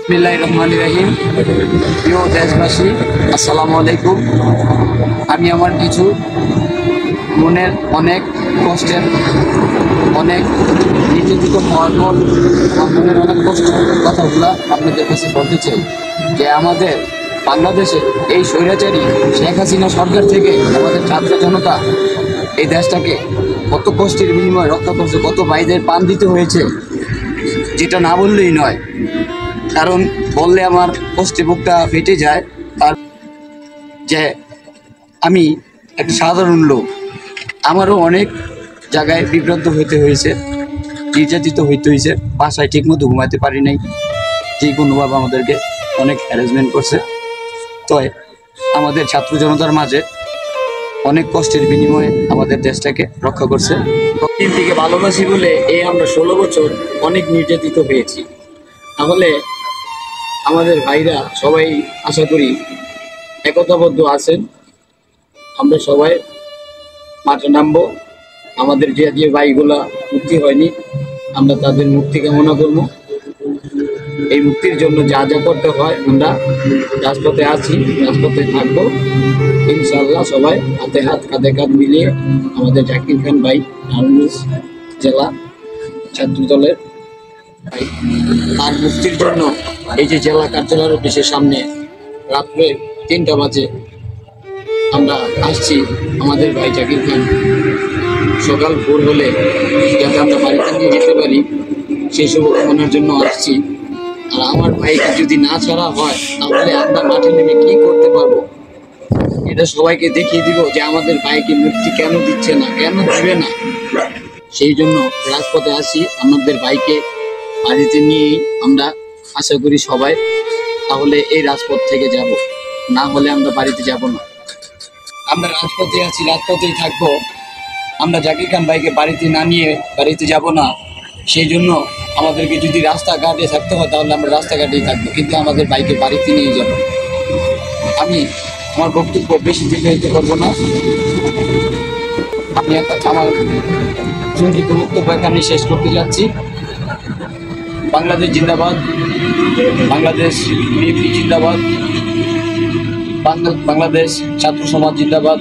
বিসমিল্লাহির রহমানির রহিম। প্রিয় দেশবাসী, আসসালামু আলাইকুম। আমি আমার কিছু মনের অনেক কষ্টের, অনেক নির্যাতিত হওয়ার পর আমার মনের অনেক কষ্টের কথাগুলো আপনাদের কাছে বলতে চাই যে আমাদের বাংলাদেশে এই স্বৈরাচারী শেখ হাসিনা সরকার থেকে আমাদের ছাত্র জনতা এই দেশটাকে কত কষ্টের বিনিময়ে রক্ষা করছে, কত ভাইদের প্রাণ দিতে হয়েছে, যেটা না বললেই নয়। কারণ বললে আমার কষ্টে বুকটা ফেটে যায়। আর যে আমি একটা সাধারণ লোক, আমারও অনেক জায়গায় বিভ্রান্ত হতে হয়েছে, নির্যাতিত হইতে হয়েছে, বাসায় ঠিকমতো ঘুমাতে পারি নাই, যে কোনোভাবে আমাদেরকে অনেক হ্যারাসমেন্ট করছে। তো আমাদের ছাত্র জনতার মাঝে অনেক কষ্টের বিনিময়ে আমাদের দেশটাকে রক্ষা করছে। দিন থেকে ভালোবাসি বলে এই আমরা 16 বছর অনেক নির্যাতিত হয়েছি। তাহলে আমাদের ভাইরা সবাই আশা করি একতাবদ্ধ আছেন। আমরা সবাই মাঠে নামবো। আমাদের যে ভাইগুলা মুক্তি হয়নি, আমরা তাদের মুক্তি কামনা করবো। এই মুক্তির জন্য যা যা করতে হয় আমরা রাজপথে আছি, রাজপথে থাকবো ইনশাল্লাহ। সবাই হাতে হাত, কাঁধে কাঁধ মিলিয়ে আমাদের জাকির খান ভাই নারায়ণগঞ্জ জেলা ছাত্র দলের তার মুক্তির জন্য এই যে জেলা কার্যালয়ের অফিসের সামনে রাত্রে 3টা বাজে আমরা আসছি। আমাদের ভাই জাকির খান সকাল ভোর হলে যাতে আমরা বাড়িতে নিয়ে যেতে পারি সেই সব কামনার জন্য আসছি। আর আমার ভাইকে যদি না ছাড়া হয় তাহলে আমরা মাঠে নেমে কি করতে পারবো, এটা সবাইকে দেখিয়ে দিব যে আমাদের ভাইকে মুক্তি কেন দিচ্ছে না, কেন দিবে না। সেই জন্য রাজপথে আসি আমাদের ভাইকে বাড়িতে নিয়েই আমরা আশা করি সবাই। তাহলে এই রাজপথ থেকে যাব, না হলে আমরা বাড়িতে যাব না। আমরা রাজপথে আছি, রাজপথেই থাকবো। আমরা জাকির খান ভাইকে বাড়িতে না নিয়ে বাড়িতে যাব না। সেই জন্য আমাদেরকে যদি রাস্তাঘাটে থাকতে হয় তাহলে আমরা রাস্তাঘাটেই থাকবো, কিন্তু আমাদের বাইকে বাড়িতে নিয়ে যাব। আমি আমার বক্তব্য বেশি দীর্ঘায়িত করবো না। আমি আমার সংক্ষিপ্ত বক্তব্য এখানে শেষ করতে যাচ্ছি। বাংলাদেশ জিন্দাবাদ, বাংলাদেশ বিএনপি জিন্দাবাদ, বাংলাদেশ ছাত্র সমাজ জিন্দাবাদ।